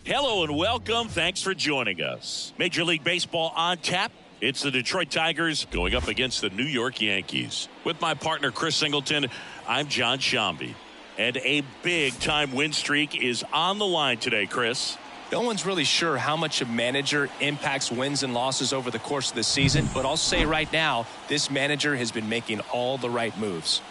Hello and welcome. Thanks for joining us. Major League Baseball on tap. It's the Detroit Tigers going up against the New York Yankees. With my partner Chris Singleton, I'm John Shambi. And a big-time win streak is on the line today, Chris. No one's really sure how much a manager impacts wins and losses over the course of the season, but I'll say right now, this manager has been making all the right moves.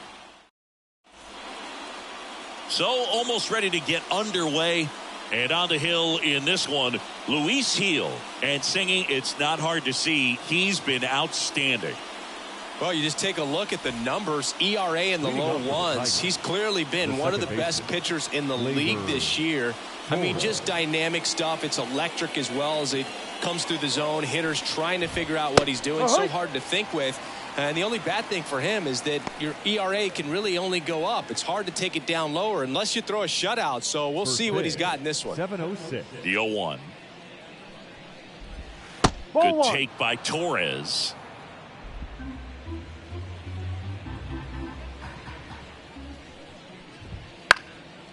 So, almost ready to get underway. And on the hill in this one, Luis Gil. And singing, it's not hard to see, he's been outstanding. Well, you just take a look at the numbers, ERA in the low ones. He's clearly been one of the best pitchers in the league this year. I mean, just dynamic stuff. It's electric as well as it comes through the zone. Hitters trying to figure out what he's doing. So hard to think with. And the only bad thing for him is that your ERA can really only go up. It's hard to take it down lower unless you throw a shutout. So we'll see what he's got in this one. 706. The 0-1. Good take by Torres.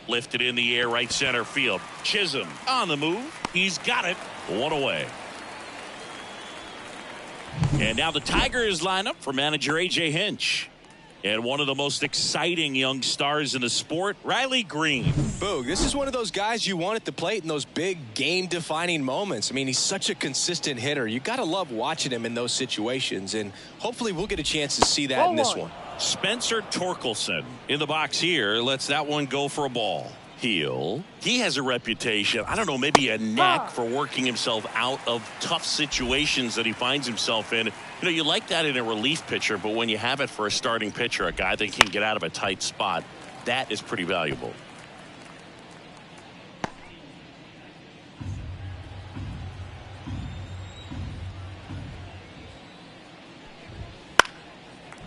Lifted in the air, right center field. Chisholm on the move. He's got it. One away. And now the Tigers line up for manager A.J. Hinch. And one of the most exciting young stars in the sport, Riley Green. Boog, this is one of those guys you want at the plate in those big game-defining moments. I mean, he's such a consistent hitter. You got to love watching him in those situations, and hopefully we'll get a chance to see that in this one. Spencer Torkelson in the box here lets that one go for a ball. He has a reputation, I don't know, maybe a knack for working himself out of tough situations that he finds himself in. You know, you like that in a relief pitcher, but when you have it for a starting pitcher, a guy that can get out of a tight spot, that is pretty valuable.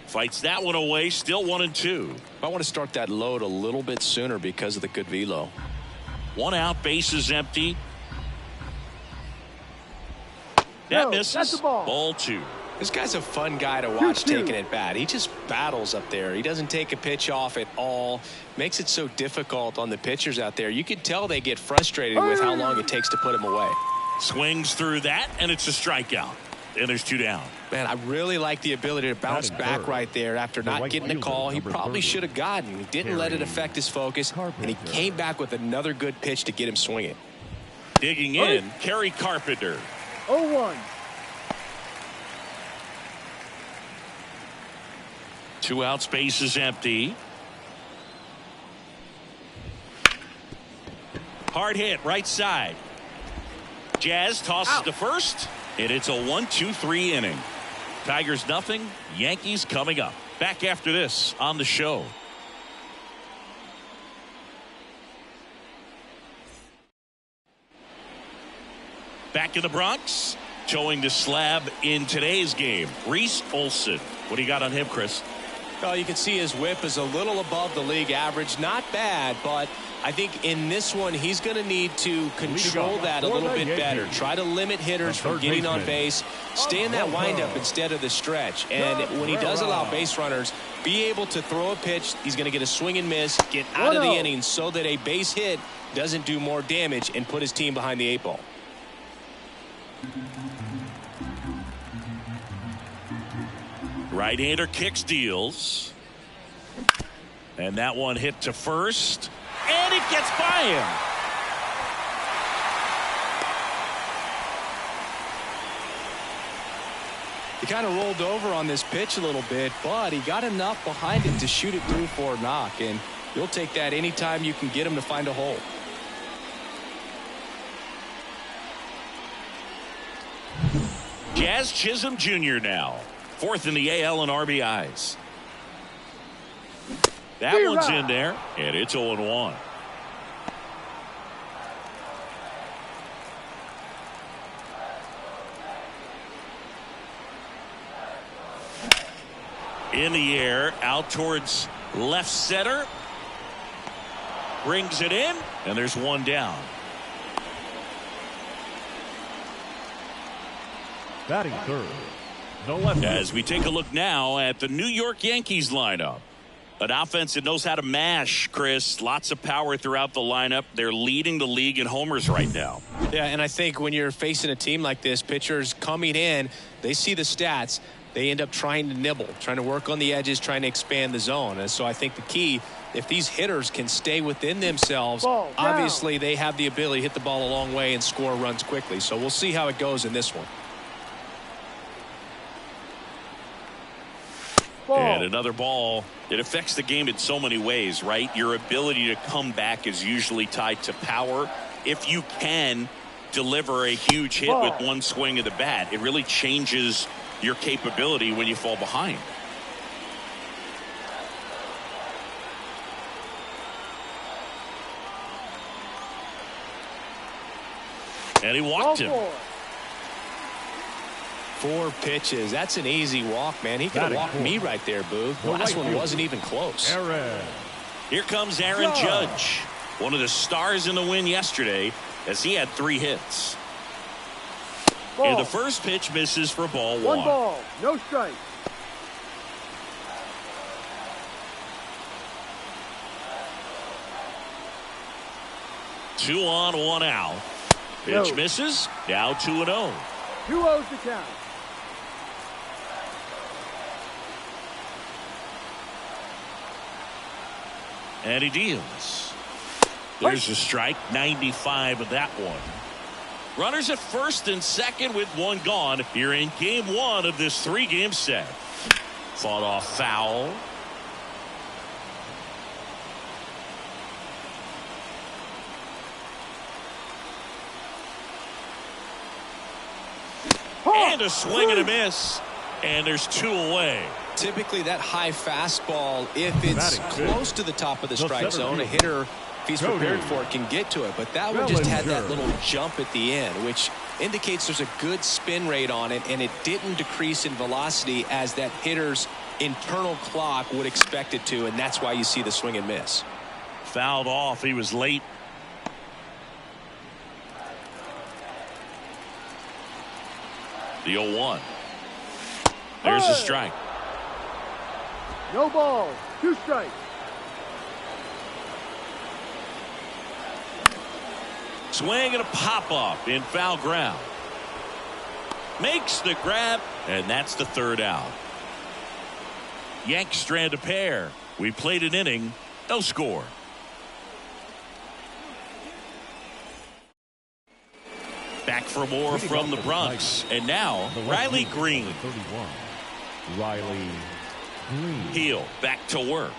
Fights that one away, still 1-2. I want to start that load a little bit sooner because of the good velo. One out, base is empty. That misses. That's a ball. 2. This guy's a fun guy to watch taking it bad. He just battles up there. He doesn't take a pitch off at all. Makes it so difficult on the pitchers out there. You can tell they get frustrated with how long it takes to put him away. Swings through that, and it's a strikeout. And there's 2 down. Man, I really like the ability to bounce back right there after not getting a call he probably should have gotten. He didn't let it affect his focus, and he came back with another good pitch to get him swinging. Digging in, Kerry Carpenter. 0-1. 2 outs, base is empty. Hard hit, right side. Jazz tosses to first, and it's a 1-2-3 inning. Tigers nothing, Yankees coming up. Back after this on the show. Back in the Bronx, towing the slab in today's game, Reese Olson. What do you got on him, Chris? Well, you can see his whip is a little above the league average. Not bad, but I think in this one he's going to need to control that a little bit better. Try to limit hitters from getting on base. Stay in that windup instead of the stretch. And when he does allow base runners, be able to throw a pitch. He's going to get a swing and miss, get out of the inning so that a base hit doesn't do more damage and put his team behind the 8 ball. Right-hander kicks, deals. And that one hit to first. And it gets by him. He kind of rolled over on this pitch a little bit, but he got enough behind it to shoot it through for a knock. And you'll take that anytime you can get him to find a hole. Jazz Chisholm Jr. now. 4th in the AL in RBIs. That one's in there, and it's 0-1. In the air, out towards left center. Brings it in, and there's 1 down. Batting third, the left. As we take a look now at the New York Yankees lineup. An offense that knows how to mash, Chris. Lots of power throughout the lineup. They're leading the league in homers right now. Yeah, and I think when you're facing a team like this, pitchers coming in, they see the stats. They end up trying to nibble, trying to work on the edges, trying to expand the zone. And so I think the key, if these hitters can stay within themselves, obviously they have the ability to hit the ball a long way and score runs quickly. So we'll see how it goes in this one. And another ball. It affects the game in so many ways, right? Your ability to come back is usually tied to power. If you can deliver a huge hit with one swing of the bat, it really changes your capability when you fall behind. And he walked him. 4 pitches. That's an easy walk, man. He could have walked me right there, Boo. The last one wasn't even close. Here comes Aaron Judge, one of the stars in the win yesterday, as he had 3 hits. And the first pitch misses for ball 1. 1 ball, no strike. Two on, 1 out. Pitch misses. Now 2-0. 2-0's the count. And he deals. There's a strike. 95 of that one. Runners at first and second with 1 gone here in game 1 of this 3-game set. Fought off foul. And a swing and a miss. And there's 2 away. Typically that high fastball, if it's close to the top of the strike zone, a hitter, if he's prepared for it, can get to it. But that one just had that little jump at the end, which indicates there's a good spin rate on it, and it didn't decrease in velocity as that hitter's internal clock would expect it to, and that's why you see the swing and miss. Fouled off. He was late. The 0-1. There's a strike. No ball, 2 strikes. Swing and a pop-up in foul ground. Makes the grab, and that's the 3rd out. Yanks strand a pair. We played an inning, no score. Back for more from the Bronx. And now, Riley Green. 31. Riley Green. Heel back to work.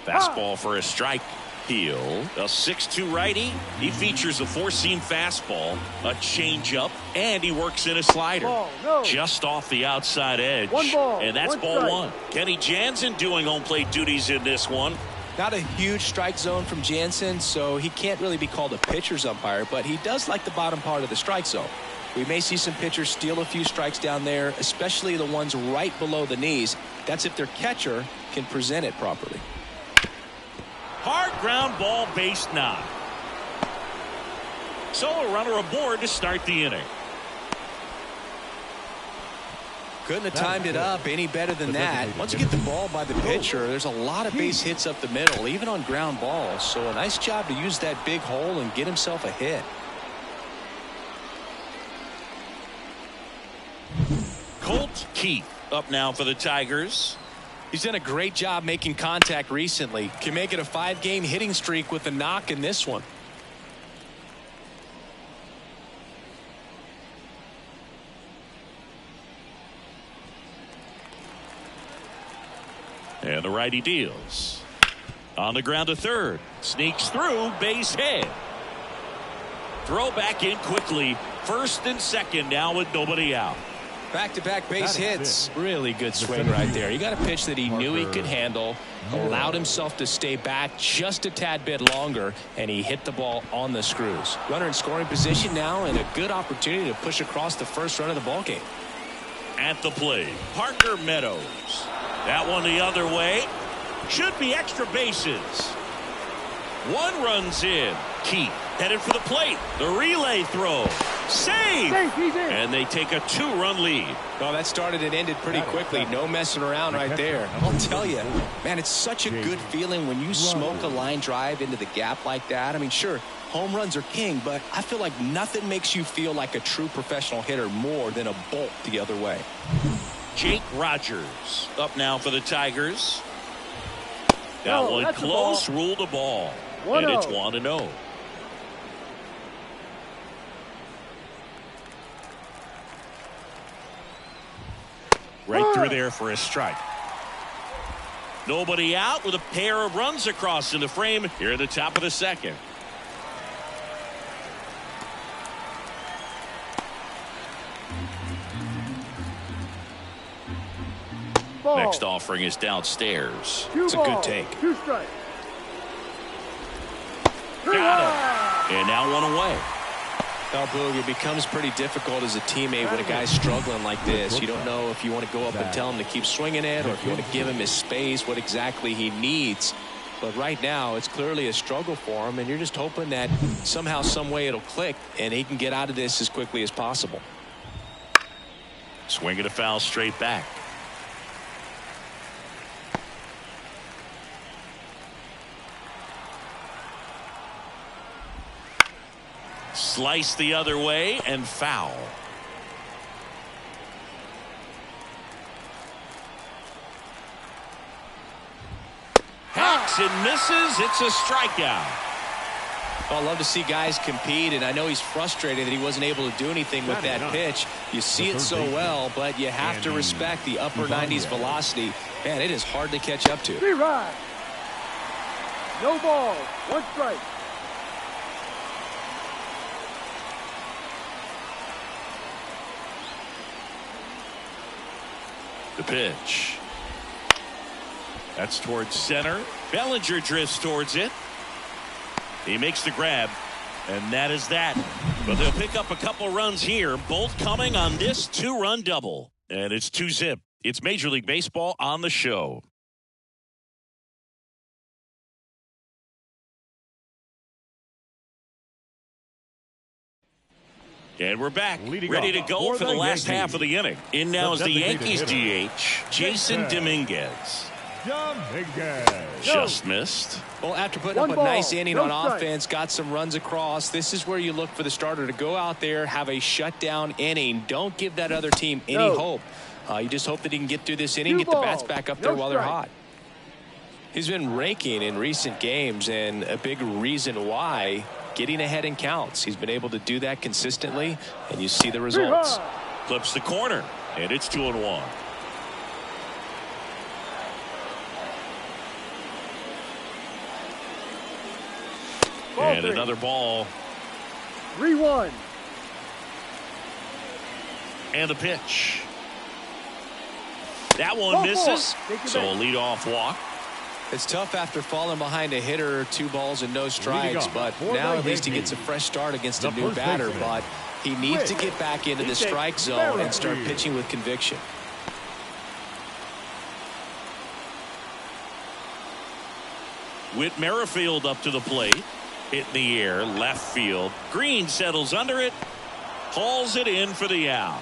Fastball for a strike. Heel, a 6'2" righty. He features a 4-seam fastball, a changeup, and he works in a slider. Just off the outside edge. And that's ball 1. Kenny Jansen doing home plate duties in this one. Not a huge strike zone from Jansen, so he can't really be called a pitcher's umpire, but he does like the bottom part of the strike zone. We may see some pitchers steal a few strikes down there, especially the ones right below the knees. That's if their catcher can present it properly. Hard ground ball, base knock. So a runner aboard to start the inning. Couldn't have timed it up any better than that. Once you get the ball by the pitcher, there's a lot of base hits up the middle, even on ground balls. So a nice job to use that big hole and get himself a hit. Colt Keith up now for the Tigers. He's done a great job making contact recently. Can make it a 5-game hitting streak with a knock in this one. And the righty deals. On the ground to third. Sneaks through, base hit. Throw back in quickly. First and second now with nobody out. Back-to-back base hits. Really good swing right there. He got a pitch that he knew he could handle, allowed himself to stay back just a tad bit longer, and he hit the ball on the screws. Runner in scoring position now, and a good opportunity to push across the first run of the ballgame. At the plate, Parker Meadows. That one the other way. Should be extra bases. 1 runs in. Keith headed for the plate. The relay throw. Save! Safe, he's in. And they take a 2-run lead. Well, that started and ended pretty quickly. No messing around right there. I'll tell you, man, it's such a good feeling when you smoke a line drive into the gap like that. I mean, sure, home runs are king, but I feel like nothing makes you feel like a true professional hitter more than a bolt the other way. Jake Rogers up now for the Tigers. That Oh, one that's a close, ball. ruled a ball. 1-0. And it's 1-0. Right through there for a strike. Nobody out with a pair of runs across in the frame here at the top of the second. Ball. Next offering is downstairs. It's a good take. 2 strikes. Got it. And now one away. Well, Boog, it becomes pretty difficult as a teammate when a guy's struggling like this. You don't know if you want to go up and tell him to keep swinging it or if you want to give him his space, what exactly he needs. But right now, it's clearly a struggle for him, and you're just hoping that somehow, some way it'll click, and he can get out of this as quickly as possible. Swinging a foul straight back. Slice the other way and foul. Hacks and misses. It's a strikeout. Well, I love to see guys compete, and I know he's frustrated that he wasn't able to do anything with that pitch. You see it so well, but you have to respect the upper 90s velocity. Man, it is hard to catch up to. 3 rides. No balls. 1 strike. The pitch. That's towards center. Bellinger drifts towards it. He makes the grab, and that is that. But they'll pick up a couple runs here, both coming on this 2-run double. And it's 2-zip. It's Major League Baseball on the show. And we're back, ready to go for the last half of the inning. In now is the Yankees DH, Jason Dominguez. Just missed. Well, after putting up a nice inning on offense, got some runs across, this is where you look for the starter to go out there, have a shutdown inning. Don't give that other team any hope. You just hope that he can get through this inning, get the bats back up there while they're hot. He's been raking in recent games, and a big reason why, getting ahead in counts. He's been able to do that consistently, and you see the results. Clips the corner, and it's 2-1. And another ball. 3-1. And a pitch. That one misses. So a leadoff walk. It's tough after falling behind a hitter, 2 balls and no strikes, but now at least he gets a fresh start against a new batter. But he needs to get back into the strike zone and start pitching with conviction. Whit Merrifield up to the plate. Hit in the air, left field. Green settles under it. Hauls it in for the out.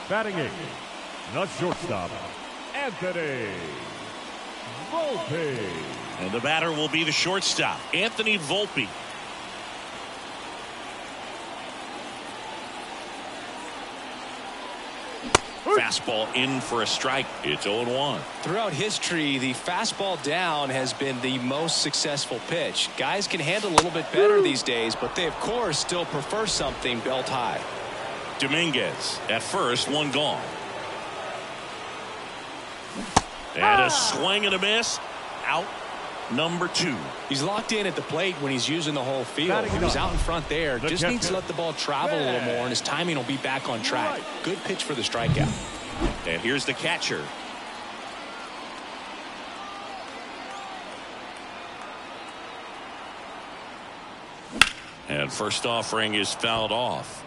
Batting 8, the shortstop, Anthony Volpe. And the batter will be the shortstop, Anthony Volpe. Fastball in for a strike. It's 0-1. Throughout history, the fastball down has been the most successful pitch. Guys can handle a little bit better these days, but they, of course, still prefer something belt high. Dominguez at first, one gone. And a swing and a miss. Out number 2. He's locked in at the plate when he's using the whole field. When he's out in front there, just needs to let the ball travel a little more, and his timing will be back on track. Good pitch for the strikeout. And here's the catcher. And first offering is fouled off.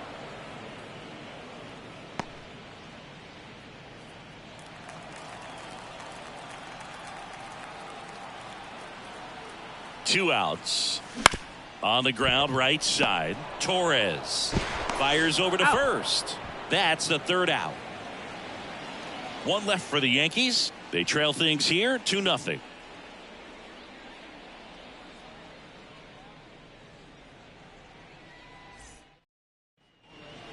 Two outs. On the ground, right side. Torres fires over to first. That's the third out. One left for the Yankees. They trail things here 2-0.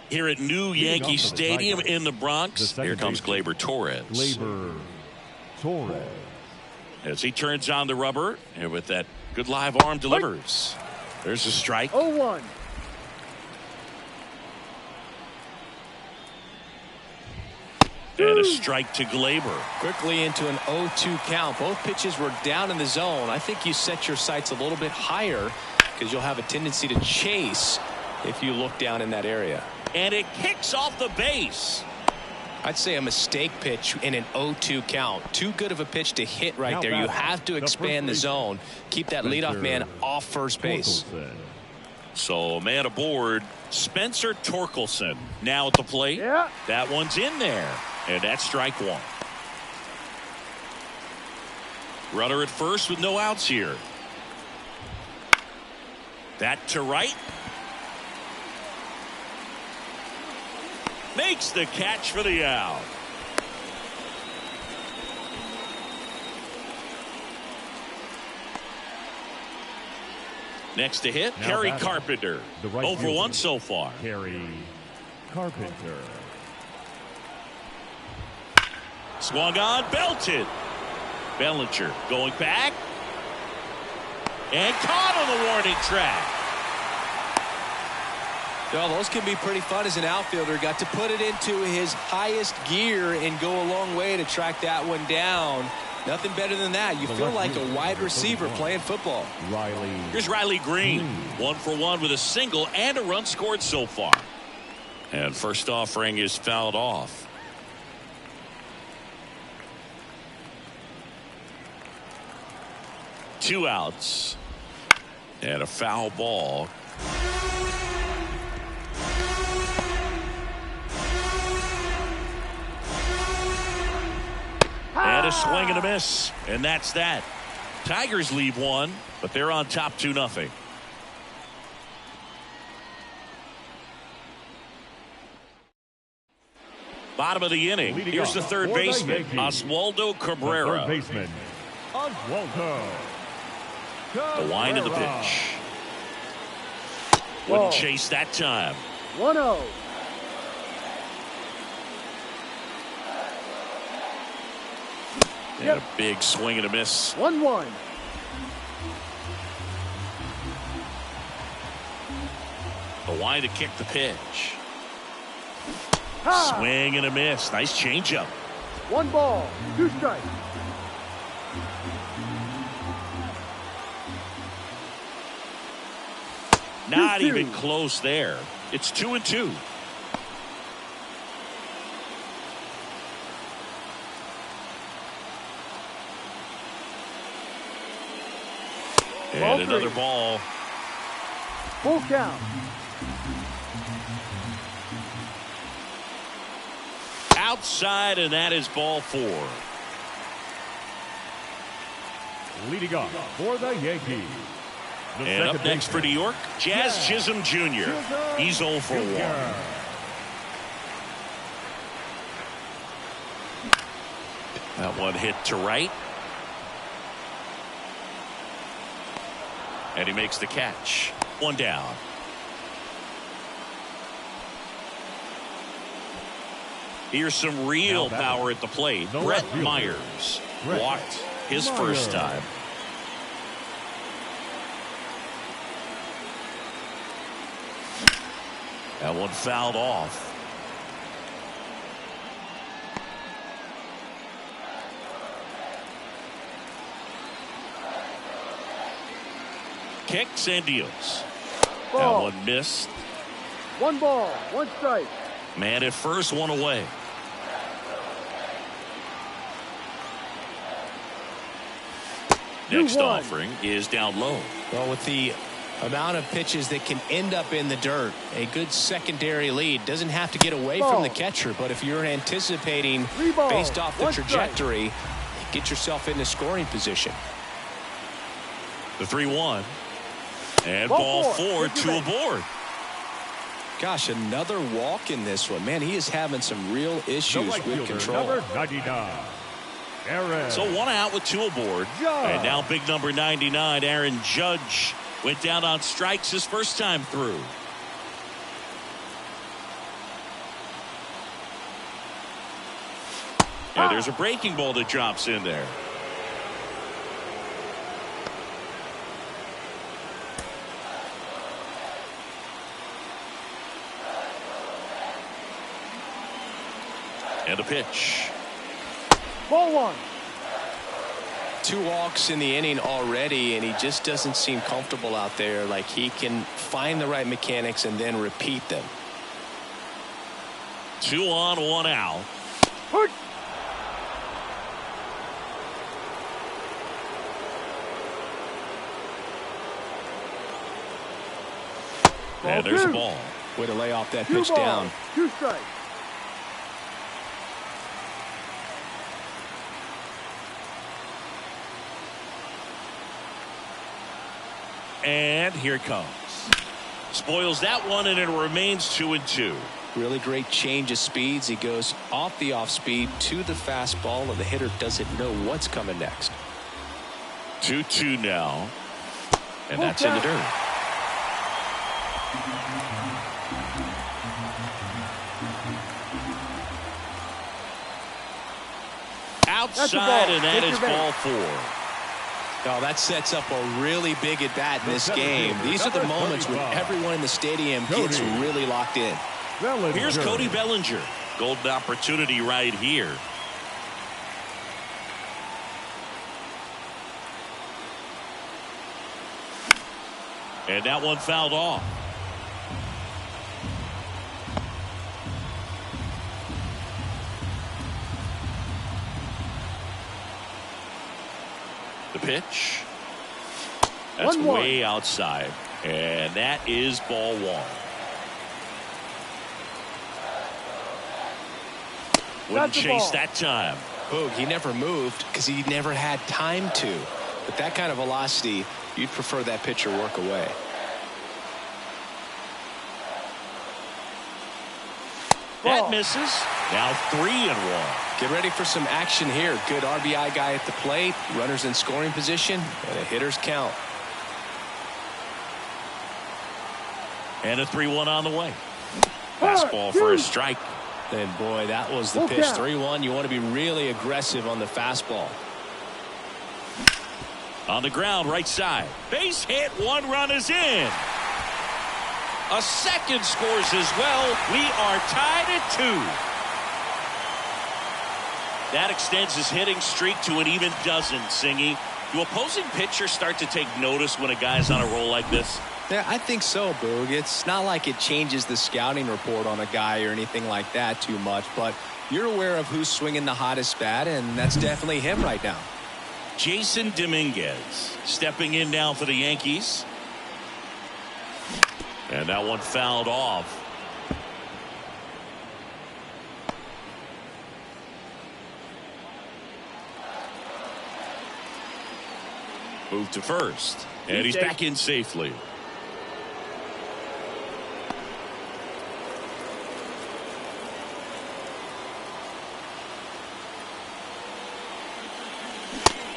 Here at New Yankee Stadium in the Bronx, here comes Gleyber Torres. Gleyber Torres. As he turns on the rubber, and with that good live arm delivers. There's a strike. 0-1. And a strike to Gleyber. Quickly into an 0-2 count. Both pitches were down in the zone. I think you set your sights a little bit higher because you'll have a tendency to chase if you look down in that area. And it kicks off the base. I'd say a mistake pitch in an 0-2 count. Too good of a pitch to hit right there. You have to expand the zone. Keep that leadoff man off first base. So man aboard, Spencer Torkelson now at the plate. Yeah. That one's in there. And that's strike one. Runner at first with no outs here. That to right. Makes the catch for the out. Next to hit, Kerry Carpenter. 0-for-1 so far. Kerry Carpenter. Swung on, belted. Bellinger going back. And caught on the warning track. Well, those can be pretty fun as an outfielder. Got to put it into his highest gear and go a long way to track that one down. Nothing better than that. You feel like a wide receiver playing football. Here's Riley Green. 1-for-1 with a single and a run scored so far. And first offering is fouled off. Two outs. And a foul ball. And a swing and a miss. And that's that. Tigers leave one, but they're on top 2-0. Bottom of the inning. Here's the third baseman, Oswaldo Cabrera. Third baseman, Oswaldo. The wind of the pitch. Wouldn't chase that time. 1-0. And a big swing and a miss. 1-1. The wind to kick the pitch. Swing and a miss. Nice changeup. 1 ball, 2 strikes. Not even close there. It's 2-2. And another ball. Full count. Outside, and that is ball 4. Leading off for the Yankees. And up next for New York, Jazz Chisholm Jr. He's 0-for-1. That one hit to right. And he makes the catch. One down. Here's some real power at the plate. Brett Myers walked his first time. That one fouled off. Kicks and deals. Ball. That one missed. 1 ball, 1 strike. Man at first, one away. Next offering is down low. Well, with the amount of pitches that can end up in the dirt, a good secondary lead doesn't have to get away from the catcher, but if you're anticipating based off the trajectory, get yourself into scoring position. The 3-1. And ball four, two aboard. Gosh, another walk in this one. Man, he is having some real issues with control. Number 99, Aaron. So one out with two aboard. And now big number 99, Aaron Judge, went down on strikes his first time through. And there's a breaking ball that drops in there. And a pitch. Ball one. Two walks in the inning already, and he just doesn't seem comfortable out there. Like he can find the right mechanics and then repeat them. 2 on, 1 out. Hurt. And there's a ball. Way to lay off that pitch down. 2 strikes. And here it comes. Spoils that one, and it remains 2-2. Really great change of speeds. He goes off the off speed to the fastball, and the hitter doesn't know what's coming next. 2-2 now. And that's in the dirt. Outside, and that is ball 4. Oh, that sets up a really big at bat in this game. These are the moments when everyone in the stadium gets really locked in. Here's Cody Bellinger. Golden opportunity right here. And that one fouled off. The pitch. That's 1-1. way outside. And that is ball 1. Wouldn't chase that time. Boog, he never moved because he never had time to. With that kind of velocity, you'd prefer that pitcher work away. That misses. Now 3-1. Get ready for some action here. Good RBI guy at the plate. Runners in scoring position. And a hitter's count. And a 3-1 on the way. Fastball for a strike. And boy, that was the pitch. 3-1. You want to be really aggressive on the fastball. On the ground, right side. Base hit. 1 run is in. A second scores as well. We are tied at 2. That extends his hitting streak to an even dozen, Singy. Do opposing pitchers start to take notice when a guy's on a roll like this? Yeah, I think so, Boog. It's not like it changes the scouting report on a guy or anything like that too much, but you're aware of who's swinging the hottest bat, and that's definitely him right now. Jason Dominguez stepping in now for the Yankees. And that one fouled off. Move to first. And he's back in safely.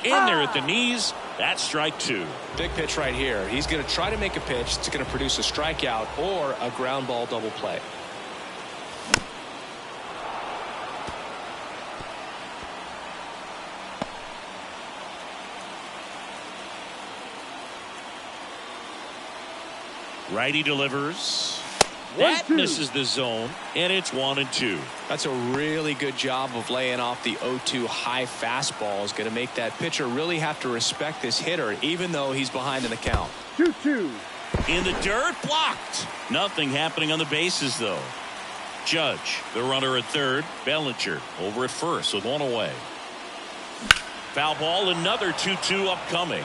In there at the knees. That's strike 2. Big pitch right here. He's going to try to make a pitch that's going to produce a strikeout or a ground ball double play. Righty delivers. That misses the zone, and it's 1-2. That's a really good job of laying off the 0-2 high fastball. Is going to make that pitcher really have to respect this hitter, even though he's behind in the count. 2-2. In the dirt, blocked. Nothing happening on the bases, though. Judge, the runner at third. Bellinger over at first with 1 away. Foul ball, another 2-2 upcoming.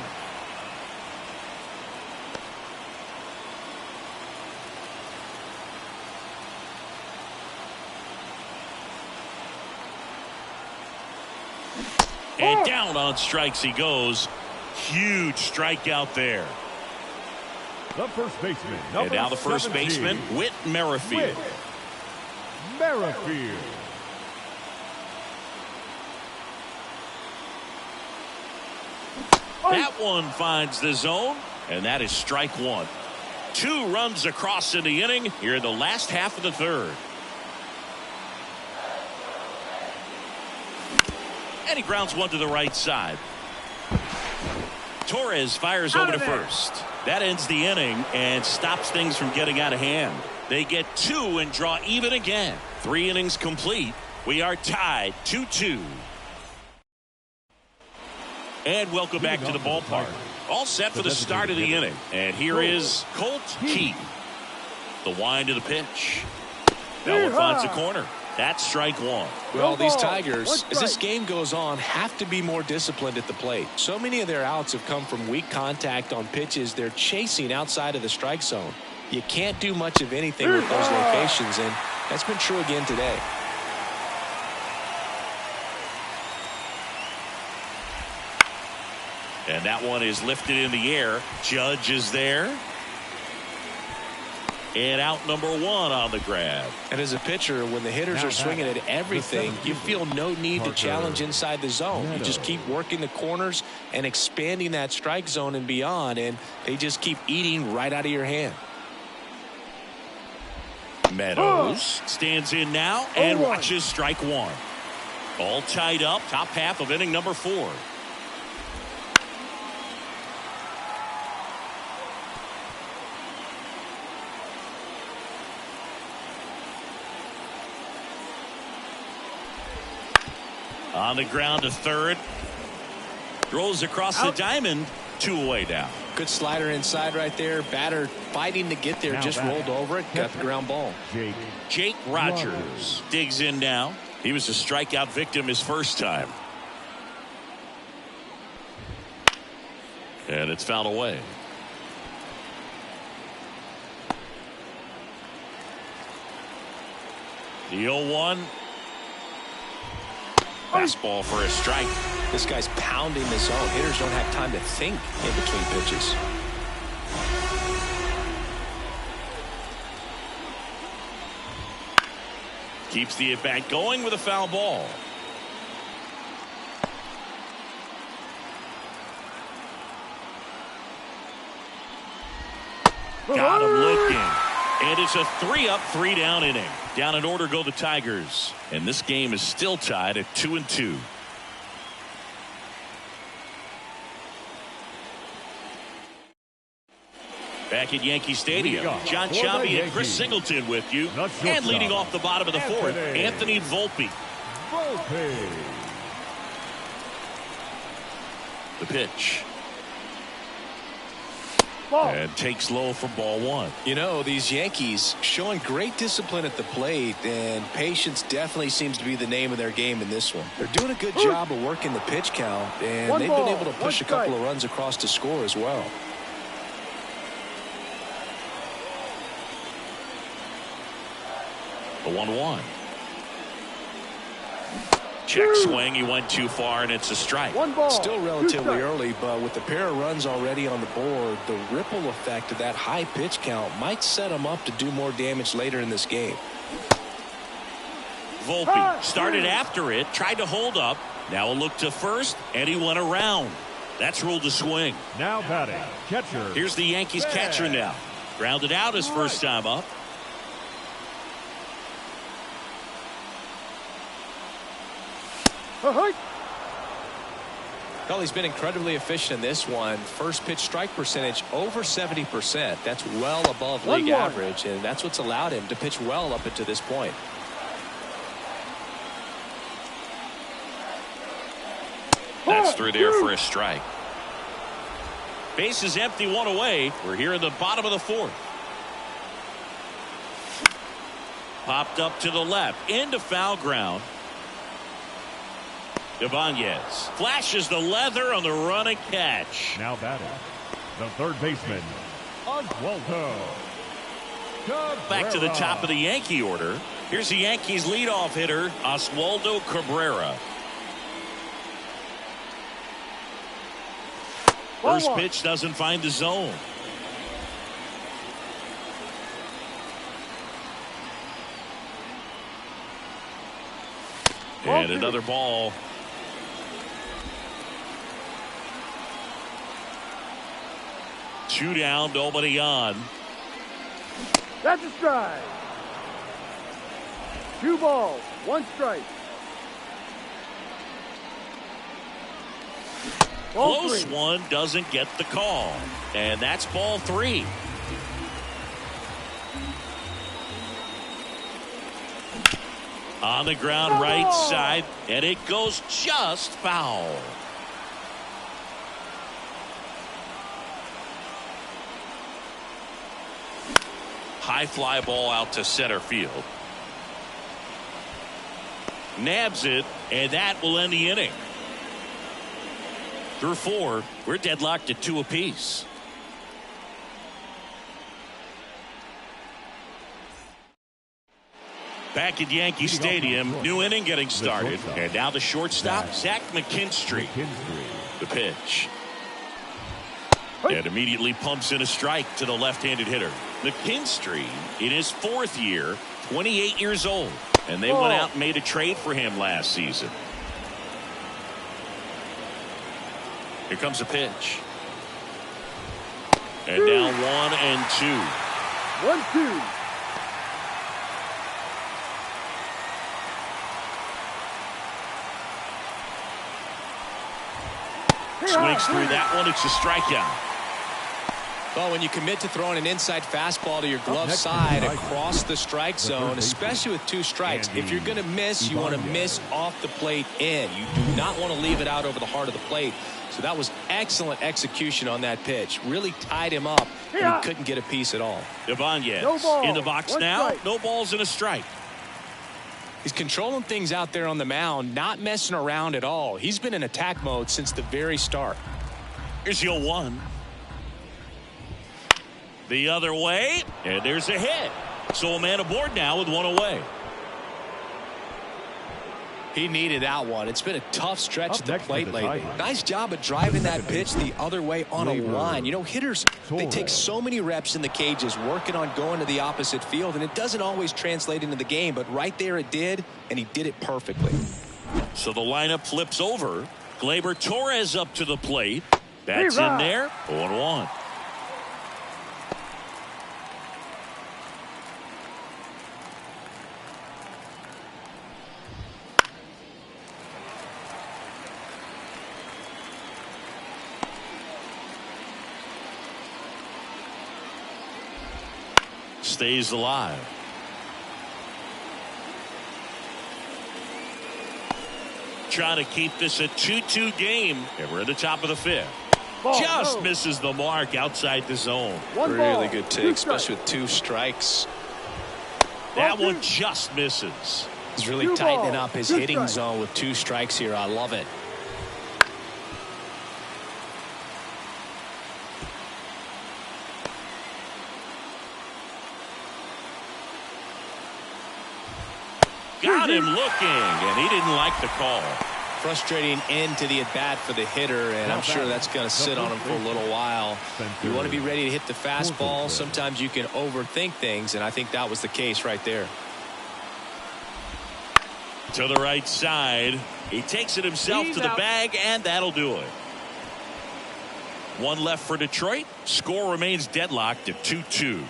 And down on strikes he goes. Huge strikeout there. The first baseman. And now the first 17, baseman, Whit Merrifield. Whit Merrifield. That one finds the zone, and that is strike one. 2 runs across in the inning here in the last half of the third. And he grounds one to the right side. Torres fires over to first. That ends the inning and stops things from getting out of hand. They get 2 and draw even again. 3 innings complete. We are tied 2-2. And welcome back to the ballpark. All set for the start of the inning. And here is Colt Keith. The wind of the pitch. That one finds the corner. That's strike one. Well, these Tigers, as this game goes on, have to be more disciplined at the plate. So many of their outs have come from weak contact on pitches they're chasing outside of the strike zone. You can't do much of anything with those locations, and that's been true again today. And that one is lifted in the air. Judge is there. And out number 1 on the grab. And as a pitcher, when the hitters are swinging at everything, you feel no need to challenge inside the zone. You just keep working the corners and expanding that strike zone and beyond, and they just keep eating right out of your hand. Meadows stands in now and watches strike one. All tied up, top half of inning number 4. On the ground to third. Throws across the diamond. 2 away now. Good slider inside right there. Batter fighting to get there. Just rolled over it. Got the ground ball. Jake Rogers digs in now. He was a strikeout victim his first time. And it's fouled away. The 0-1. Fastball for a strike. This guy's pounding the zone. Hitters don't have time to think in between pitches. Keeps the at-bat going with a foul ball. Got him looking. And it's a 3-up, 3-down inning. Down in order go the Tigers. And this game is still tied at 2-2. Back at Yankee Stadium, John Chambi and Chris Singleton with you. And leading off the bottom of the 4th, Anthony Volpe. The pitch. And takes low for ball 1. You know, these Yankees showing great discipline at the plate, and patience definitely seems to be the name of their game in this one. They're doing a good job of working the pitch count, and they've been able to push a couple of runs across to score as well. The 1-1. Check swing. He went too far, and it's a strike. Still relatively early, but with the pair of runs already on the board, the ripple effect of that high pitch count might set him up to do more damage later in this game. Volpe started after it, tried to hold up. Now a look to first, and he went around. That's ruled a swing. Now batting, catcher. Here's the Yankees catcher now. Grounded out his first time up. Well, he's been incredibly efficient in this one. First pitch strike percentage over 70%. That's well above league average, and that's what's allowed him to pitch well up until this point. That's through there for a strike. Base is empty, 1 away. We're here in the bottom of the 4th. Popped up to the left into foul ground. Ibanez flashes the leather on the running catch. Now batting, the third baseman, Oswaldo Cabrera. Back to the top of the Yankee order. Here's the Yankees leadoff hitter, Oswaldo Cabrera. First pitch doesn't find the zone. And another ball. Two down, nobody on. That's a strike. 2 balls, 1 strike. Ball Close 3. one, doesn't get the call. And that's ball 3. On the ground, right side, and it goes just foul. High fly ball out to center field. Nabs it, and that will end the inning. Through 4, we're deadlocked at 2 apiece. Back at Yankee Stadium, new inning getting started. And now the shortstop, Zach McKinstry. The pitch. And immediately pumps in a strike to the left-handed hitter. McKinstry in his 4th year, 28 years old. And they went out and made a trade for him last season. Here comes a pitch. And now 1-2. 1-2. Swings through that one. It's a strikeout. Well, when you commit to throwing an inside fastball to your glove side across the strike zone, especially with 2 strikes, if you're going to miss, you want to miss off the plate in. You do not want to leave it out over the heart of the plate. So that was excellent execution on that pitch. Really tied him up, and he couldn't get a piece at all. Ibanez No in the box 1 now. strike. No balls and a strike. He's controlling things out there on the mound, not messing around at all. He's been in attack mode since the very start. Here's the 0-1. The other way, and there's a hit. So a man aboard now with 1 away. He needed that one. It's been a tough stretch at the plate lately. Nice job of driving that pitch the other way on a line. You know, hitters, they take so many reps in the cages working on going to the opposite field, and it doesn't always translate into the game, but right there it did, and he did it perfectly. So the lineup flips over. Gleyber Torres up to the plate. That's in there. 0-1. Stays alive. Trying to keep this a 2-2 game, and we're at the top of the 5th. Just misses the mark outside the zone. Really good take, especially with 2 strikes. That one just misses. He's really tightening up his hitting zone with 2 strikes here. I love it. Got him looking, and he didn't like the call. Frustrating end to the at-bat for the hitter, and I'm sure that's going to sit on him for a little while. You want to be ready to hit the fastball. Sometimes you can overthink things, and I think that was the case right there. To the right side. He takes it himself to the bag, and that'll do it. 1 left for Detroit. Score remains deadlocked at 2-2.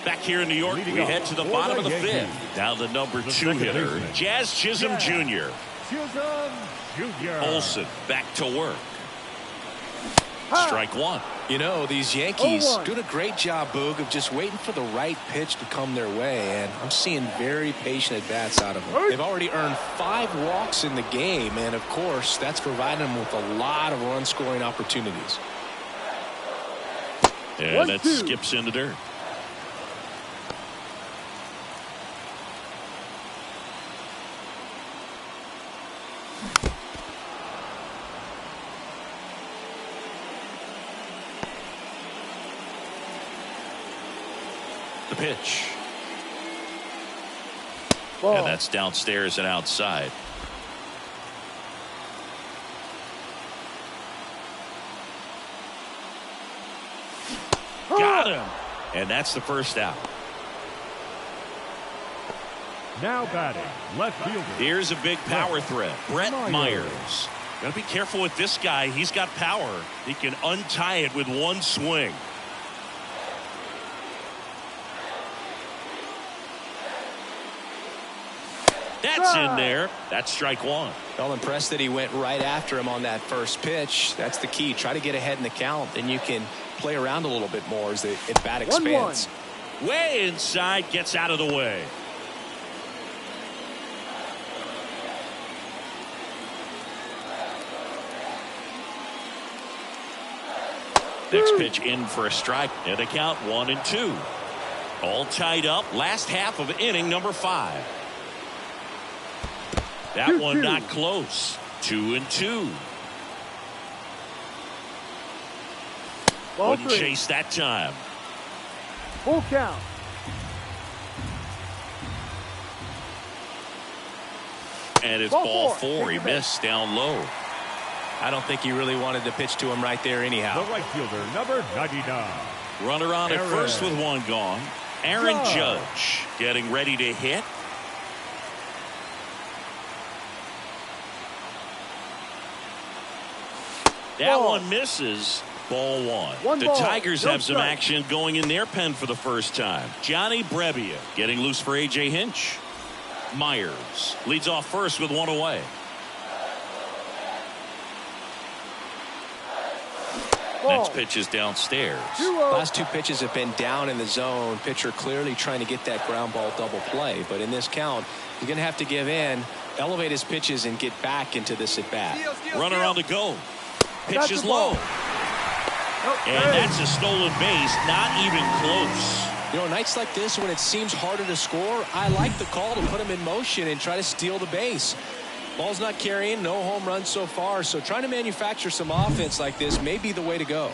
Back here in New York, we head to the bottom of the 5th. Now the number 2 hitter, Jazz Chisholm Jr. Olsen back to work. Strike 1. You know, these Yankees doing a great job, Boog, of just waiting for the right pitch to come their way, and I'm seeing very patient at-bats out of them. They've already earned 5 walks in the game, and of course, that's providing them with a lot of run-scoring opportunities. And that skips in the dirt. The pitch. And that's downstairs and outside. Got him. And that's the first out. Now batting, left fielder. Here's a big power threat. Brett Myers. Got to be careful with this guy. He's got power. He can untie it with one swing. That's in there. That's strike one. Well, impressed that he went right after him on that first pitch. That's the key. Try to get ahead in the count. Then you can play around a little bit more as the at-bat expands. 1-1. Way inside, gets out of the way. Next pitch in for a strike, and the count 1-2. All tied up. Last half of inning number 5. That one not close. 2-2. Ball Wouldn't 3. chase that time. Full count. And it's Ball ball 4. 4. He Take the missed down low. I don't think he really wanted to pitch to him right there anyhow. The right fielder, number 99. Runner on at Aaron. first with one gone. Aaron Judge. Judge getting ready to hit. That Ball. one misses. Ball 1. One The ball, Tigers no have some strike. action going in their pen for the first time. Johnny Brebbia getting loose for A.J. Hinch. Myers leads off first with one away. Ball. Next pitch is downstairs. 2-0. Last 2 pitches have been down in the zone. Pitcher clearly trying to get that ground ball double play. But in this count, he's going to have to give in, elevate his pitches, and get back into this at bat. Runner on the go. Pitch Got is the ball. low. Nope, And there it that's a stolen base. Not even close. You know, nights like this when it seems harder to score, I like the call to put him in motion and try to steal the base. Ball's not carrying, no home runs so far, so trying to manufacture some offense like this may be the way to go.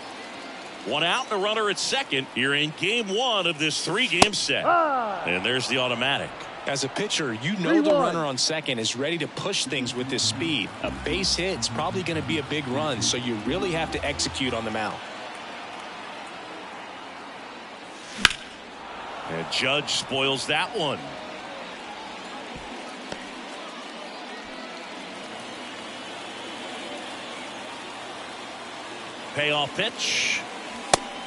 One out, the runner at second. You're in game 1 of this 3-game set. And there's the automatic. As a pitcher, you know the 3-1. runner on second is ready to push things with this speed. A base hit's probably going to be a big run, so you really have to execute on the mound. And Judge spoils that one. Payoff pitch.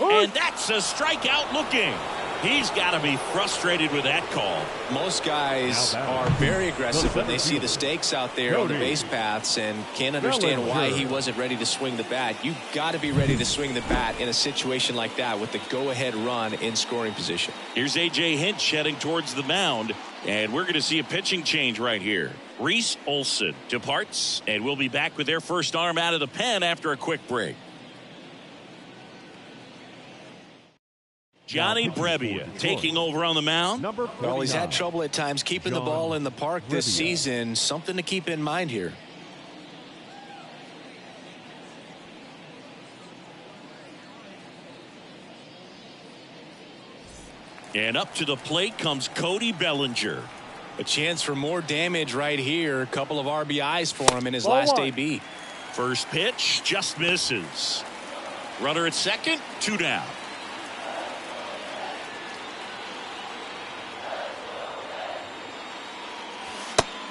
And that's a strikeout looking. He's got to be frustrated with that call. Most guys are very aggressive when they see the stakes out there on the base paths and can't understand why he wasn't ready to swing the bat. You've got to be ready to swing the bat in a situation like that with the go-ahead run in scoring position. Here's A.J. Hinch heading towards the mound, and we're going to see a pitching change right here. Reese Olson departs, and we'll be back with their first arm out of the pen after a quick break. Johnny Brebbia taking over on the mound. Well, he's had trouble at times keeping the ball in the park this season. Something to keep in mind here. And up to the plate comes Cody Bellinger. A chance for more damage right here. A couple of RBIs for him in his Ball last 1. AB. First pitch just misses. Runner at second, 2 down.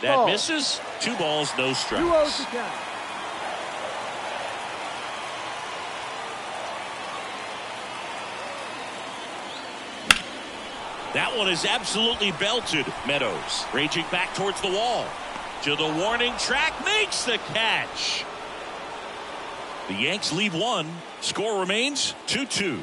That Ball. misses. 2 balls, no 2-0 strikes. to count. That one is absolutely belted. Meadows raging back towards the wall. To the warning track, makes the catch. The Yanks lead 1. Score remains 2-2.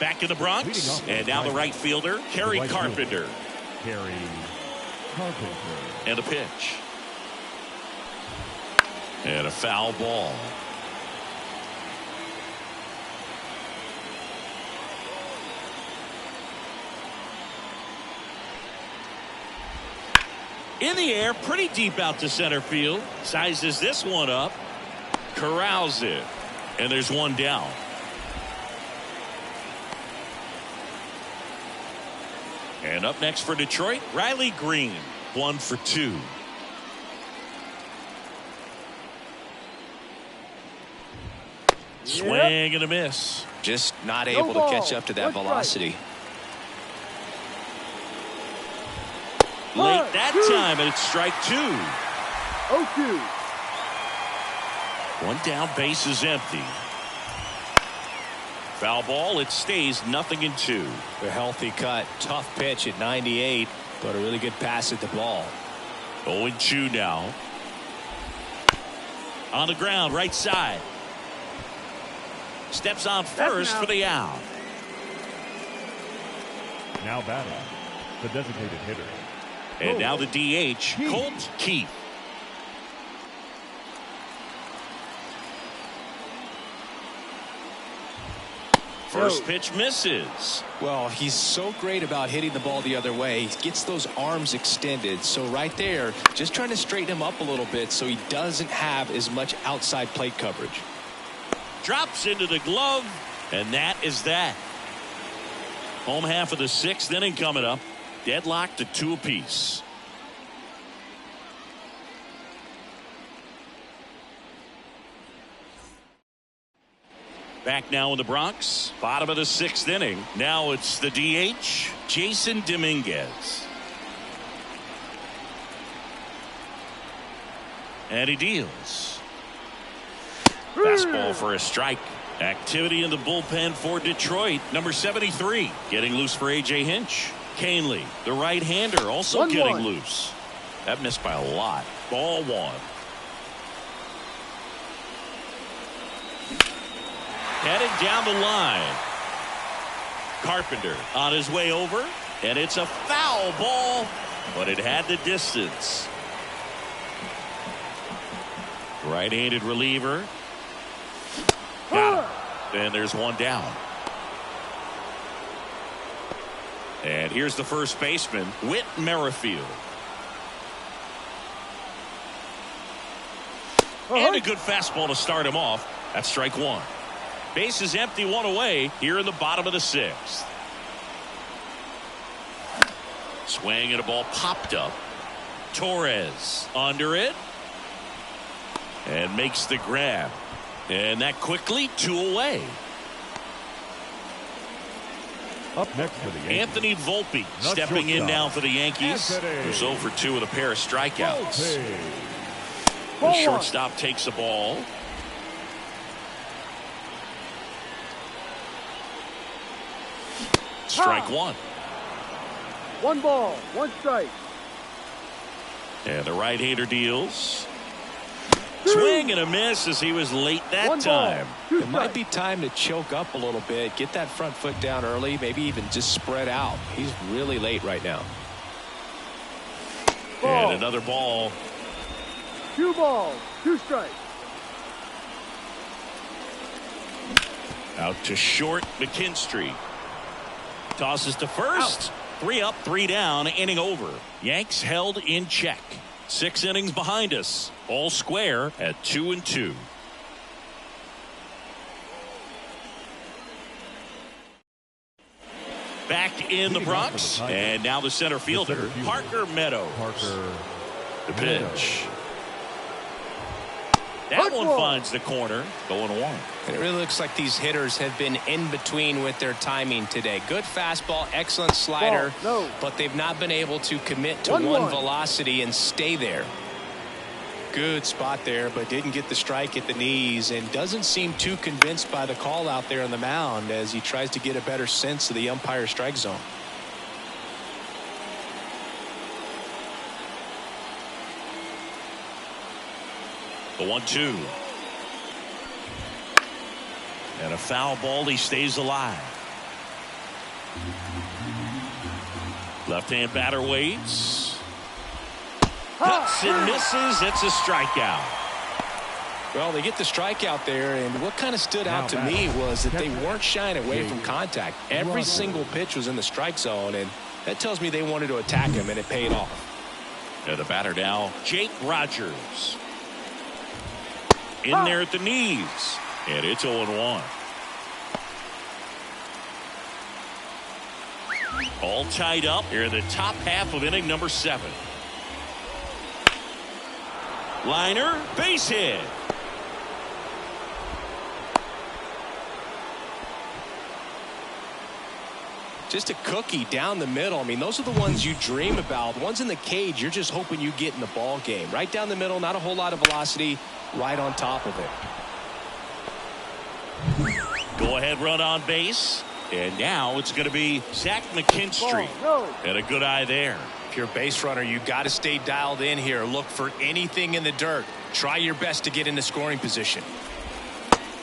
Back in the Bronx, and now the right fielder, Kerry Carpenter. Kerry Carpenter. And a pitch. And a foul ball. In the air, pretty deep out to center field. Sizes this one up. Corrals it. And there's one down. And up next for Detroit, Riley Green. 1 for 2. Swing and a miss. Just not able to catch up to that velocity. Late that time, and it's strike 2. 0-2. One down, base is empty. Foul ball, it stays 0-2. A healthy cut, tough pitch at 98, but a really good pass at the ball. 0-2 now. On the ground, right side. Steps on first for the out. Now batting, the designated hitter. And now the DH, Colt Keith. First pitch misses. Well, he's so great about hitting the ball the other way. He gets those arms extended. So right there, just trying to straighten him up a little bit so he doesn't have as much outside plate coverage. Drops into the glove, and that is that. Home half of the 6th inning coming up. Deadlocked at 2 apiece. Back now in the Bronx, bottom of the 6th inning. Now it's the DH, Jason Dominguez. And he deals. Fastball for a strike. Activity in the bullpen for Detroit. Number 73 getting loose for A.J. Hinch. Canely, the right-hander, also getting loose. That missed by a lot. Ball 1. Headed down the line. Carpenter on his way over, and it's a foul ball, but it had the distance. Right-handed reliever. Got him. And there's one down. And here's the first baseman, Whit Merrifield. And a good fastball to start him off. That's strike 1. Base is empty, 1 away here in the bottom of the 6th. Swing and a ball popped up. Torres under it. And makes the grab. And that quickly 2 away. Up next for the Yankees, Anthony Volpe stepping in now for the Yankees. Who's 0 for 2 with a pair of strikeouts. The shortstop takes the ball. Strike 1. 1 ball, 1 strike. And the right-hander deals. Swing and a miss as he was late that time. It might be time to choke up a little bit, get that front foot down early, maybe even just spread out. He's really late right now. And another ball. 2 balls, 2 strikes. Out to short, McKinstry. Tosses to first. Out. 3 up, 3 down, inning over. Yanks held in check. 6 innings behind us. All square at 2-2. Back in the Bronx, and now the center fielder, Parker Meadows. The pitch. That one finds the corner, going 1. And it really looks like these hitters have been in between with their timing today. Good fastball, excellent slider, but they've not been able to commit to one velocity and stay there. Good spot there, but didn't get the strike at the knees and doesn't seem too convinced by the call out there on the mound as he tries to get a better sense of the umpire strike zone. The 1-2. And a foul ball. He stays alive. Left-hand batter waits. Cuts and misses. It's a strikeout. Well, they get the strikeout there, and what kind of stood out to me was that they weren't shying away from contact. Every single pitch was in the strike zone, and that tells me they wanted to attack him, and it paid off. And the batter now, Jake Rogers. In there at the knees, and it's 0-1. All tied up here in the top half of inning number 7. Liner, base hit. Just a cookie down the middle. I mean, those are the ones you dream about. The ones in the cage, you're just hoping you get in the ball game. Right down the middle, not a whole lot of velocity, right on top of it. Go ahead run on base. And now it's going to be Zach McKinstry. And a good eye there. If you're a base runner, you got to stay dialed in here. Look for anything in the dirt. Try your best to get into scoring position.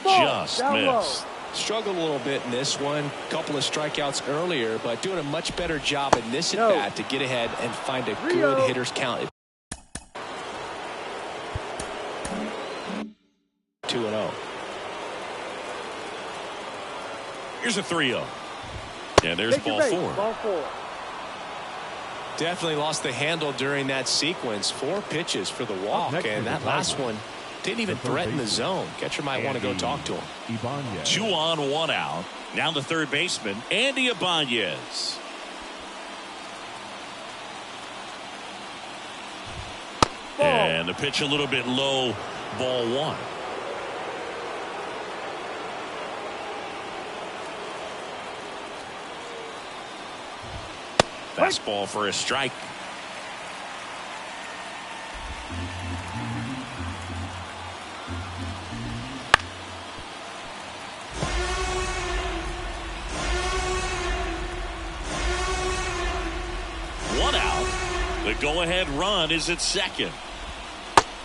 Just missed. Struggled a little bit in this one. Couple of strikeouts earlier, but doing a much better job in this at bat to get ahead and find a good hitter's count. 2-0. Here's a 3-0. And there's ball 4. Definitely lost the handle during that sequence. 4 pitches for the walk, and that last one didn't even threaten the zone. Catcher might want to go talk to him. 2 on, 1 out. Now the third baseman, Andy Ibanez. And the pitch a little bit low, ball 1. Fastball for a strike. One out. The go-ahead run is at second.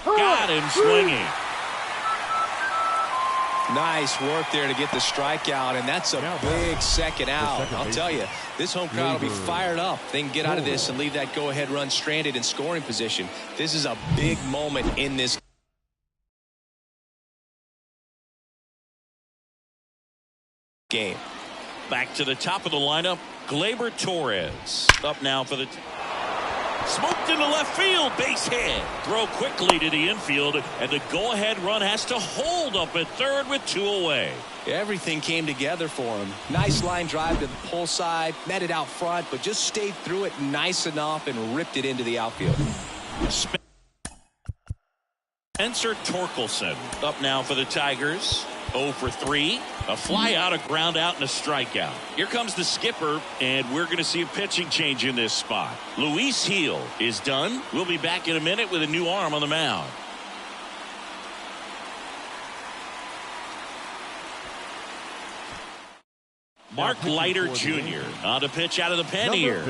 Got him swinging. Nice work there to get the strikeout, and that's a big second out. I'll tell you, this home crowd will be fired up. They can get out of this and leave that go-ahead run stranded in scoring position. This is a big moment in this game. Back to the top of the lineup, Gleyber Torres. Up now for the... Smoked into left field, base hit. Throw quickly to the infield, and the go-ahead run has to hold up at third with 2 away. Everything came together for him. Nice line drive to the pull side, met it out front, but just stayed through it nice enough and ripped it into the outfield. Spencer Torkelson up now for the Tigers. 0 for 3. A fly out, a ground out, and a strikeout. Here comes the skipper, and we're going to see a pitching change in this spot. Luis Gil is done. We'll be back in a minute with a new arm on the mound. Mark Leiter Jr. on the pitch out of the pen here.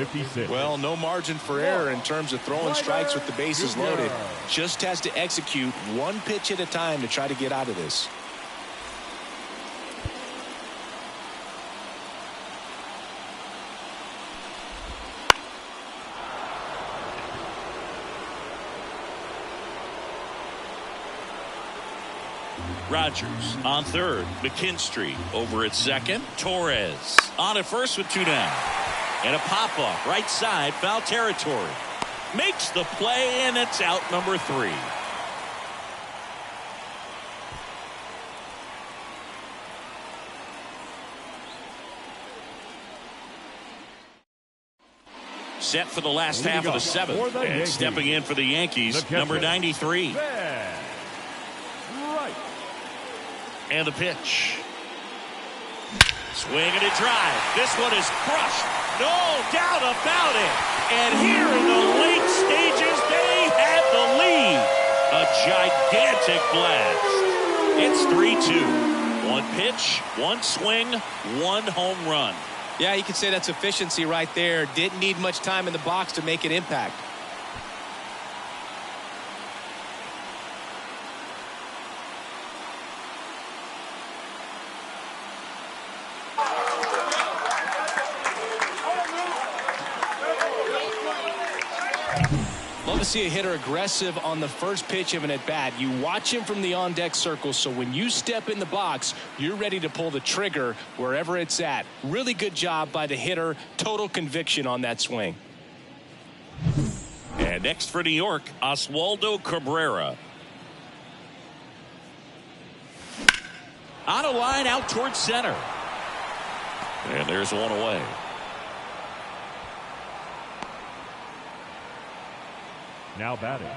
Well, no margin for error in terms of throwing strikes with the bases loaded. Just has to execute one pitch at a time to try to get out of this. Rogers on third. McKinstry over at second. Torres on at first with 2 down. And a pop-up right side, foul territory. Makes the play, and it's out number 3. Set for the last half of the 7th. And stepping in for the Yankees, number 93. And the pitch. Swing and a drive. This one is crushed. No doubt about it. And here in the late stages, they have the lead. A gigantic blast. It's 3-2. 1 pitch, 1 swing, 1 home run. Yeah, you could say that's efficiency right there. Didn't need much time in the box to make an impact. Love to see a hitter aggressive on the first pitch of an at-bat. You watch him from the on-deck circle, so when you step in the box, you're ready to pull the trigger wherever it's at. Really good job by the hitter. Total conviction on that swing. And next for New York, Oswaldo Cabrera. On a line out towards center. And there's 1 away. Now batting,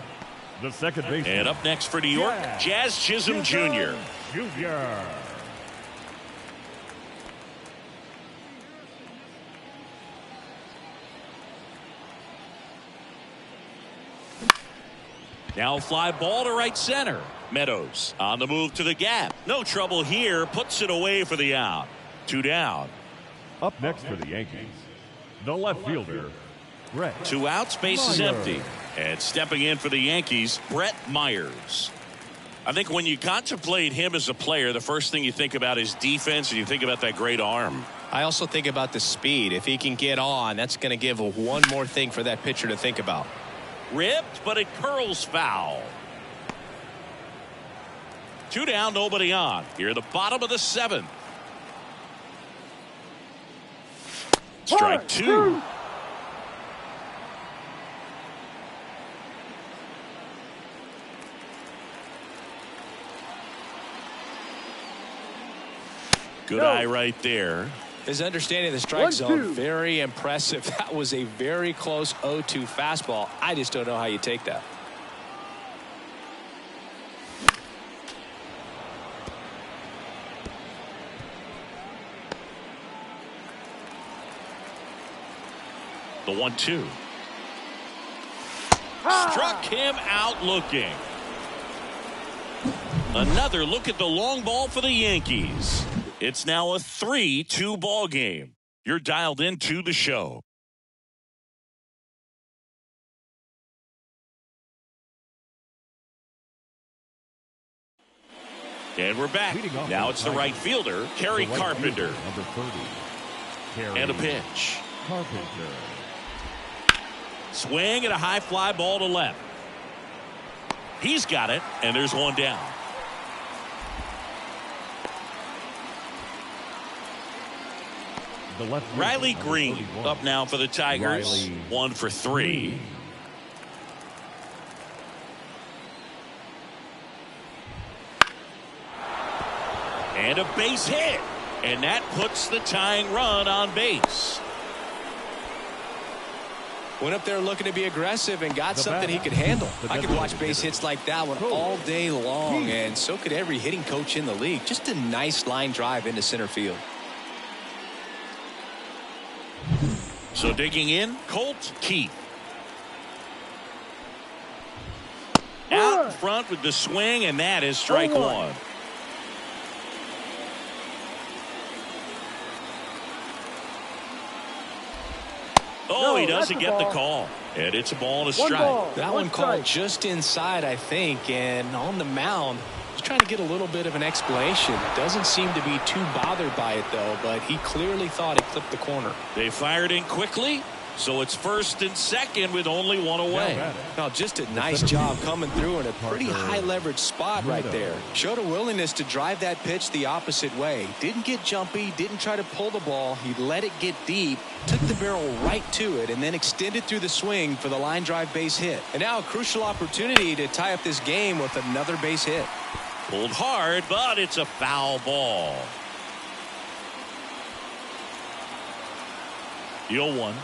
the second baseman. And up next for New York, Jazz Chisholm Jr. Now fly ball to right center. Meadows on the move to the gap. No trouble here. Puts it away for the out. 2 down. Up next for the Yankees, the left fielder, Brett. 2 outs. Base is empty. And stepping in for the Yankees, Brett Myers. I think when you contemplate him as a player, the first thing you think about is defense, and you think about that great arm. I also think about the speed. If he can get on, that's going to give one more thing for that pitcher to think about. Ripped, but it curls foul. 2 down, nobody on. Here at the bottom of the 7th. Strike 2. Good eye right there. His understanding of the strike zone, very impressive. That was a very close 0-2 fastball. I just don't know how you take that. The 1-2. Struck him out looking. Another look at the long ball for the Yankees. It's now a 3-2 ball game. You're dialed into the show. And we're back. Now it's the right fielder, Kerry Carpenter. Number 30. Kerry And a pitch. Carpenter. Swing and a high fly ball to left. He's got it, and there's 1 down. The left Riley fielder, Green 31. up now for the Tigers. Riley 1 for 3. And a base hit. And that puts the tying run on base. Went up there looking to be aggressive and got something he could handle. I could watch base hits like that one all day long, and so could every hitting coach in the league. Just a nice line drive into center field. So digging in, Colt Keith. Out in front with the swing, and that is strike 1. Oh, he doesn't get the call. And it's a ball and a strike. That one called just inside, I think, and on the mound, he's trying to get a little bit of an explanation. Doesn't seem to be too bothered by it, though, but he clearly thought it clipped the corner. They fired in quickly, so it's 1st and 2nd with only 1 away. Now, just a nice job coming through in a pretty high leverage spot right there. Showed a willingness to drive that pitch the opposite way. Didn't get jumpy, didn't try to pull the ball. He let it get deep, took the barrel right to it, and then extended through the swing for the line drive base hit. And now a crucial opportunity to tie up this game with another base hit. Pulled hard, but it's a foul ball. The 0-1.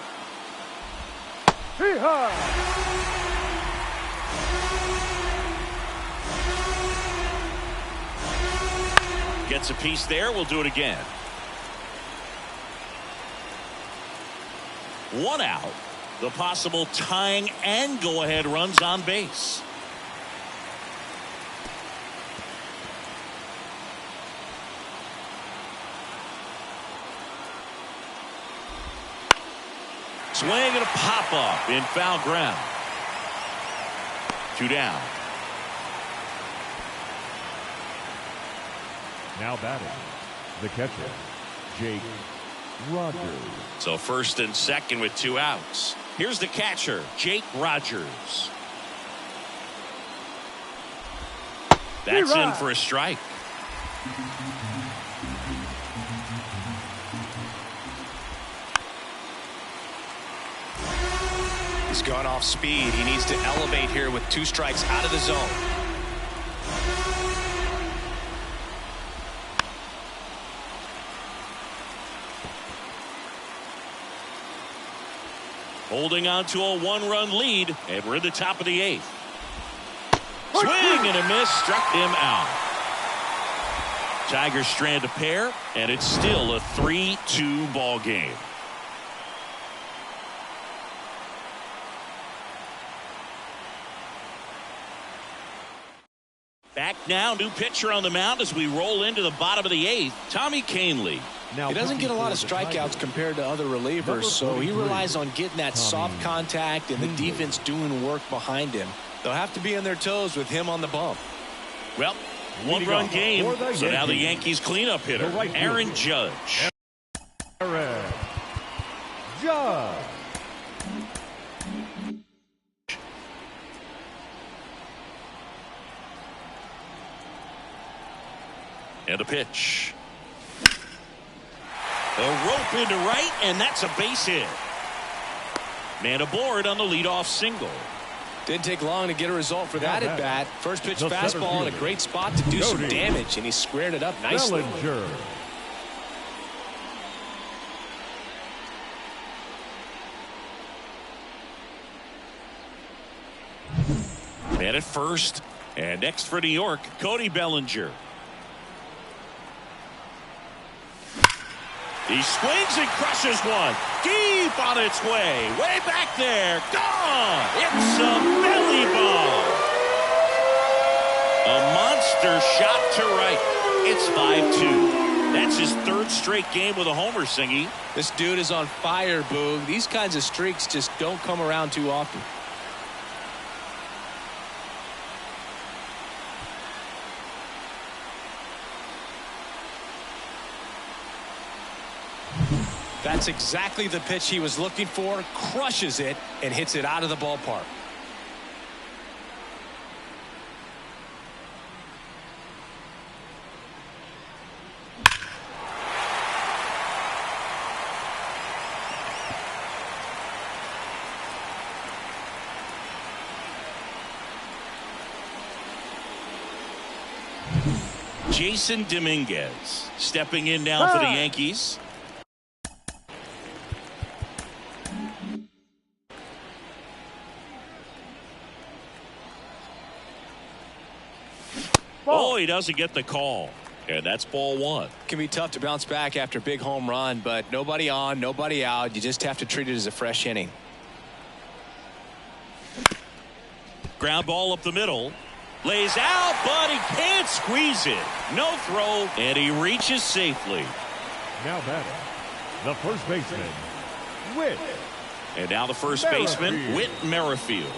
Gets a piece there. We'll do it again. 1 out. The possible tying and go-ahead runs on base. Swing and a pop-up in foul ground. 2 down. Now batting, the catcher, Jake Rogers. So 1st and 2nd with 2 outs. Here's the catcher, Jake Rogers. That's in for a strike. He's gone off speed. He needs to elevate here with 2 strikes out of the zone. Holding on to a 1-run lead, and we're at the top of the 8th. Swing and a miss, struck him out. Tigers strand a pair, and it's still a 3-2 ball game. Back now, new pitcher on the mound as we roll into the bottom of the 8th, Tommy Kahnle. He doesn't get a lot of strikeouts compared to other relievers, so he relies on getting that soft contact and the defense doing work behind him. They'll have to be on their toes with him on the bump. Well, one-run game, so now the Yankees cleanup hitter, Aaron Judge. Aaron Judge. And a pitch. A rope into right, and that's a base hit. Man aboard on the leadoff single. Didn't take long to get a result for that at bat. First pitch fastball in a great spot to do some damage, and he squared it up nicely. Bellinger. Man at first, and next for New York, Cody Bellinger. He swings and crushes one. Deep on its way. Way back there. Gone. It's a belly ball. A monster shot to right. It's 5-2. That's his 3rd straight game with a homer, Singy. This dude is on fire, Boog. These kinds of streaks just don't come around too often. That's exactly the pitch he was looking for. Crushes it and hits it out of the ballpark. Jason Dominguez stepping in now for the Yankees. Oh, he doesn't get the call. And that's ball 1. Can be tough to bounce back after a big home run, but nobody on, nobody out. You just have to treat it as a fresh inning. Ground ball up the middle. Lays out, but he can't squeeze it. No throw, and he reaches safely. Now batting, the first baseman, Whit. And now the first baseman, Whit Merrifield.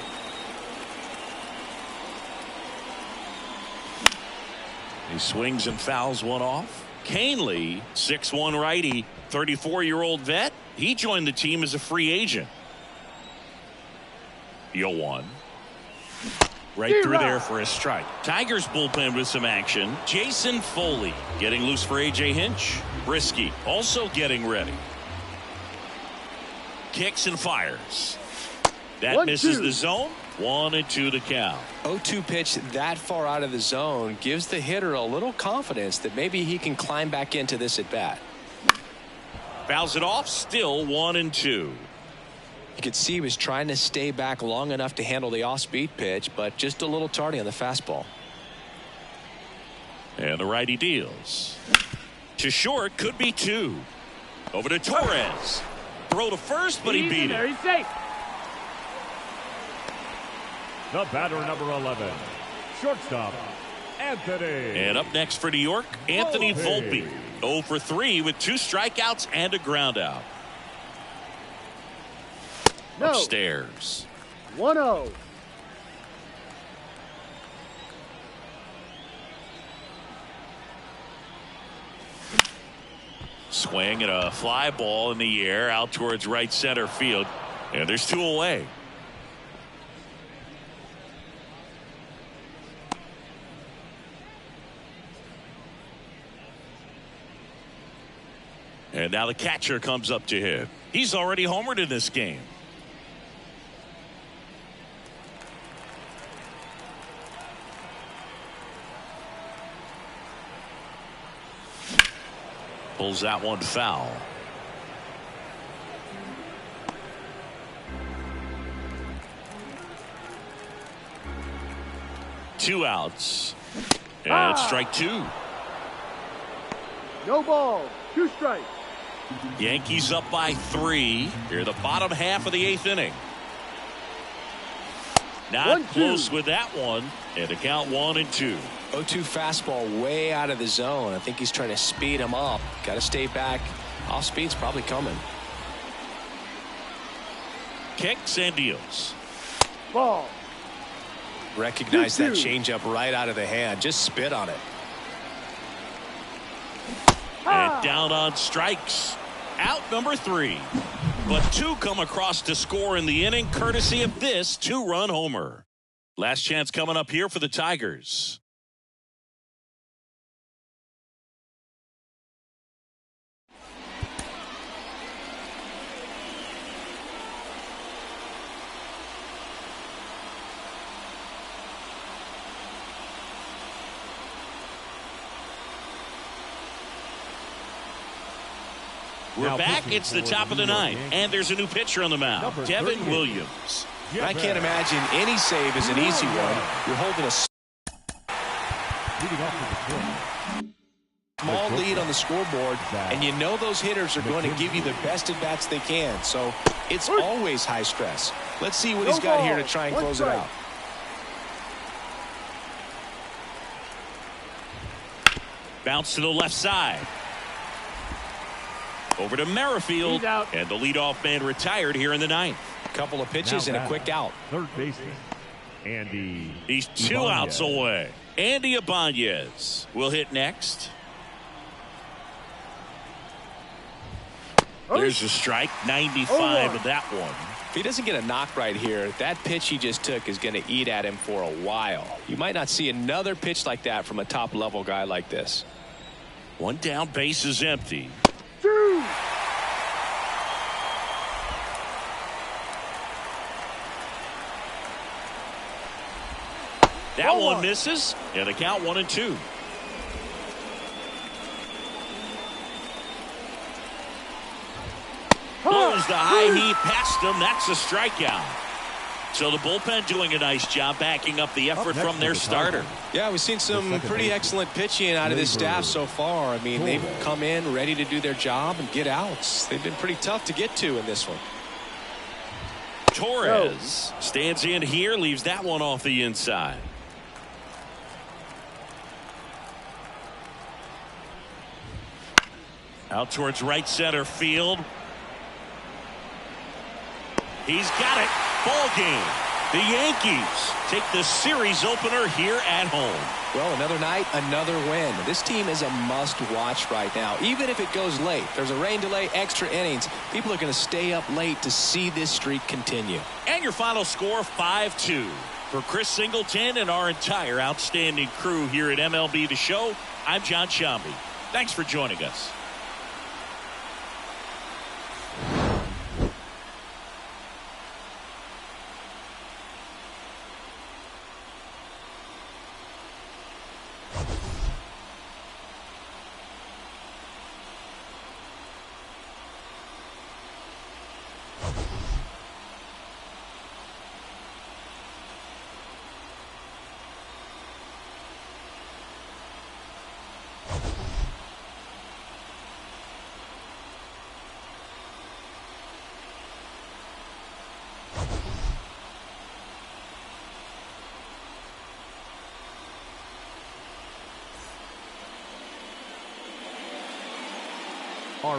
He swings and fouls one off. Kahnle, 6'1" righty, 34-year-old vet. He joined the team as a free agent. 0-1. Right through there for a strike. Tigers bullpen with some action. Jason Foley getting loose for A.J. Hinch. Brisky also getting ready. Kicks and fires. That misses the zone. 1-2 the count. 0-2 pitch that far out of the zone gives the hitter a little confidence that maybe he can climb back into this at bat. Fouls it off. Still 1-2. You could see he was trying to stay back long enough to handle the off-speed pitch, but just a little tardy on the fastball. And the righty deals. To short, could be 2. Over to Torres. Throw to first, but he beat it. He's safe. The batter, number 11, shortstop, Anthony. And up next for New York, Anthony Volpe. 0 for 3 with 2 strikeouts and a ground out. Upstairs. 1-0. Swing and a fly ball in the air out towards right center field. And there's 2 away. And now the catcher comes up to him. He's already homered in this game. Pulls that one foul. Two outs. And it's strike 2. No ball. 2 strikes. Yankees up by 3. Here the bottom half of the 8th inning. Not 1-2. close with that one. And to count 1-2. 0-2 fastball way out of the zone. I think he's trying to speed him up. Got to stay back. Off speed's probably coming. Kicks and deals. Ball. Recognize that 2-2. changeup right out of the hand. Just spit on it. And down on strikes. Out number 3. But 2 come across to score in the inning, courtesy of this 2-run homer. Last chance coming up here for the Tigers. We're back. It's the top of the ninth, and there's a new pitcher on the mound, Devin Williams. I can't imagine any save is an easy one. You're holding a small lead on the scoreboard, and you know those hitters are going to give you the best at bats they can. So it's always high stress. Let's see what he's got here to try and close it out. Bounce to the left side. Over to Merrifield, and the leadoff man retired here in the ninth. A couple of pitches and a quick out. Third baseman, Andy. He's 2 outs away. Andy Ibanez will hit next. There's a strike, 95 of that one. If he doesn't get a knock right here, that pitch he just took is going to eat at him for a while. You might not see another pitch like that from a top-level guy like this. 1 down, base is empty. 2. That one misses, and a count 1-2. Blows the high heat past him. That's a strikeout. So the bullpen doing a nice job backing up the effort from their starter. Yeah, we've seen some pretty excellent pitching out of this staff so far. I mean, they've come in ready to do their job and get outs. They've been pretty tough to get to in this one. Torres stands in here, leaves that one off the inside. Out towards right center field. He's got it. Ball game. The Yankees take the series opener here at home. Well, another night, another win. This team is a must-watch right now. Even if it goes late, there's a rain delay, extra innings. People are going to stay up late to see this streak continue. And your final score, 5-2. For Chris Singleton and our entire outstanding crew here at MLB The Show, I'm John Shambi. Thanks for joining us. Our